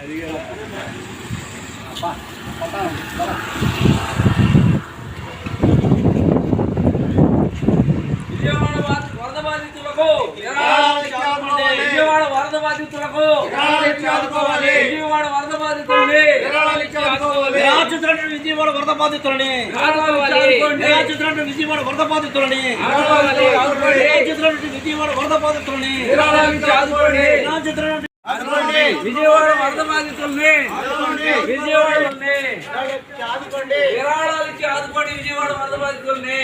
విజయవాడ వరద బాధితులకు విజయవాడ వరద బాధితుల్ని విజయవాడ వరద బాధితులని విజయవాడ వరద బాధితులని విజయవాడ వరద బాధితులని విజయవాడ వరద బాధితుల్ని విజయవాడని విరాళాలకి ఆదుకోండి. విజయవాడ వరద బాధితుల్ని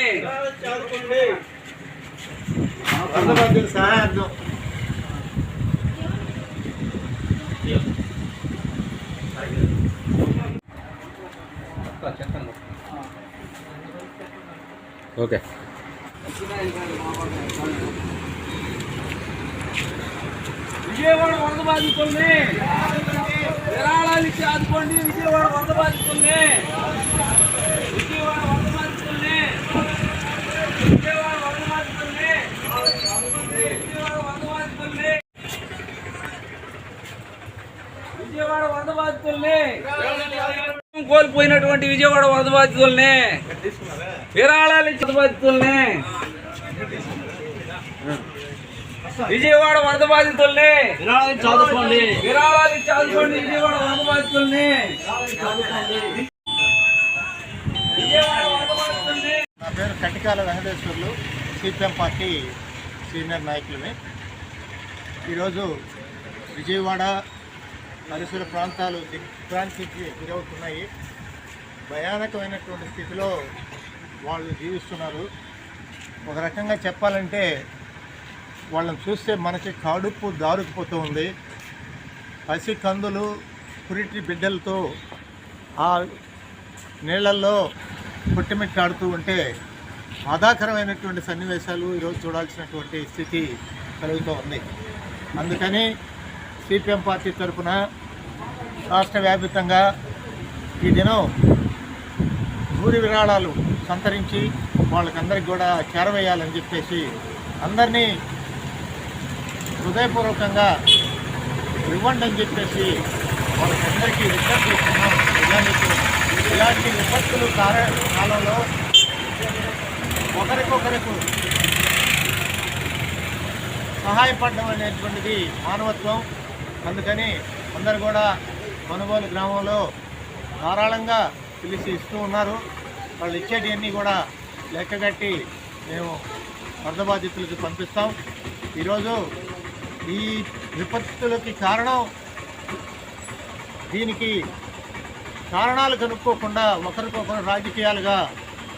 సహాయార్థం ఓకే. విజయవాడ వరద బాధితుల్ని విరాళాలకి ఆదుకోండి. విజయవాడ వరద బాధితుల్ని విజయవాడ వరద బాధితుల్ని విజయవాడ వరద బాధితుల్ని విజయవాడ వరద బాధితుల్ని కోల్పోయినటువంటి విజయవాడ వరద బాధితుల్ని విరాళాలకి బాధితుల్ని విజయవాడ వరద బాధితుల్ని విరాళాలకి చదువుకోండి. విజయవాడ వరద బాధితుల్ని నా పేరు Katikala Venkateswarlu, CPM party senior నాయకులమే. ఈరోజు విజయవాడ పరిసర ప్రాంతాలు దిగ్భ్రాంతికి గురవుతున్నాయి. భయానకమైనటువంటి స్థితిలో వాళ్ళు జీవిస్తున్నారు. ఒక రకంగా చెప్పాలంటే వాళ్ళని చూస్తే మనకి కడుపు దారుకుపోతూ ఉంది. పసి కందులు పురిటి బిడ్డలతో ఆ నీళ్ళల్లో పుట్టిమిట్టాడుతూ ఉంటే బాధాకరమైనటువంటి సన్నివేశాలు ఈరోజు చూడాల్సినటువంటి స్థితి కలుగుతూ ఉంది. అందుకని సిపిఎం పార్టీ తరఫున రాష్ట్ర వ్యాప్తంగా ఈ దినం భూరి విరాళాలు సంతరించి వాళ్ళకందరికి కూడా చేరవేయాలని చెప్పేసి అందరినీ హృదయపూర్వకంగా ఇవ్వండి అని చెప్పేసి వాళ్ళకందరికీ విజ్ఞప్తి చేస్తున్నాం. ఇలాంటి విపత్తులు కాలంలో ఒకరికొకరికి సహాయపడడం అనేటువంటిది మానవత్వం. అందుకని అందరు కూడా మనుబోలు గ్రామంలో ధారాళంగా పిలిచి ఇస్తూ ఉన్నారు. వాళ్ళు ఇచ్చేటివన్నీ కూడా లెక్కగట్టి మేము వరద బాధితులకు పంపిస్తాం. ఈరోజు ఈ విపత్తులకి కారణం, దీనికి కారణాలు కనుక్కోకుండా ఒకరికొకరు రాజకీయాలుగా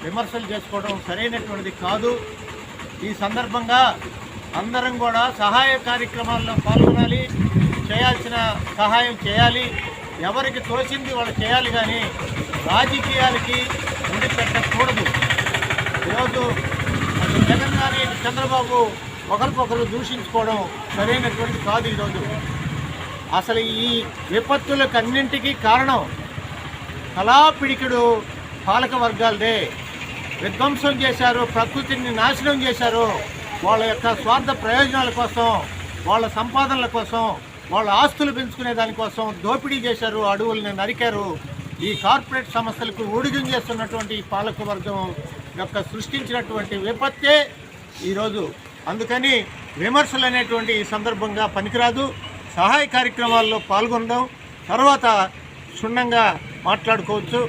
విమర్శలు చేసుకోవడం సరైనటువంటిది కాదు. ఈ సందర్భంగా అందరం కూడా సహాయ కార్యక్రమాల్లో పాల్గొనాలి. చేయాల్సిన సహాయం చేయాలి. ఎవరికి తోచింది వాళ్ళు చేయాలి, కానీ రాజకీయాలకి పెట్టకూడదు. ఈరోజు జగన్ గారి చంద్రబాబు ఒకరికొకరు దూషించుకోవడం సరైనటువంటి కాదు. ఈరోజు అసలు ఈ విపత్తులకన్నింటికీ కారణం కళాపిడికిడు పాలక వర్గాలదే. విధ్వంసం చేశారు, ప్రకృతిని నాశనం చేశారు. వాళ్ళ యొక్క స్వార్థ ప్రయోజనాల కోసం, వాళ్ళ సంపాదనల కోసం, వాళ్ళ ఆస్తులు పెంచుకునే దానికోసం దోపిడీ చేశారు, అడవులను నరికారు. ఈ కార్పొరేట్ సంస్థలకు ఊడిగం చేస్తున్నటువంటి పాలక వర్గం యొక్క సృష్టించినటువంటి విపత్తే ఈరోజు. అందుకని విమర్శలు అనేటువంటి ఈ సందర్భంగా పనికిరాదు. సహాయ కార్యక్రమాల్లో పాల్గొందాం, తర్వాత క్షుణ్ణంగా మాట్లాడుకోవచ్చు.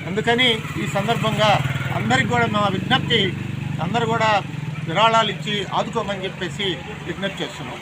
అందుకని ఈ సందర్భంగా అందరికి కూడా మా విజ్ఞప్తి, అందరూ కూడా విరాళాలు ఇచ్చి ఆదుకోమని చెప్పేసి విజ్ఞప్తి చేస్తున్నాం.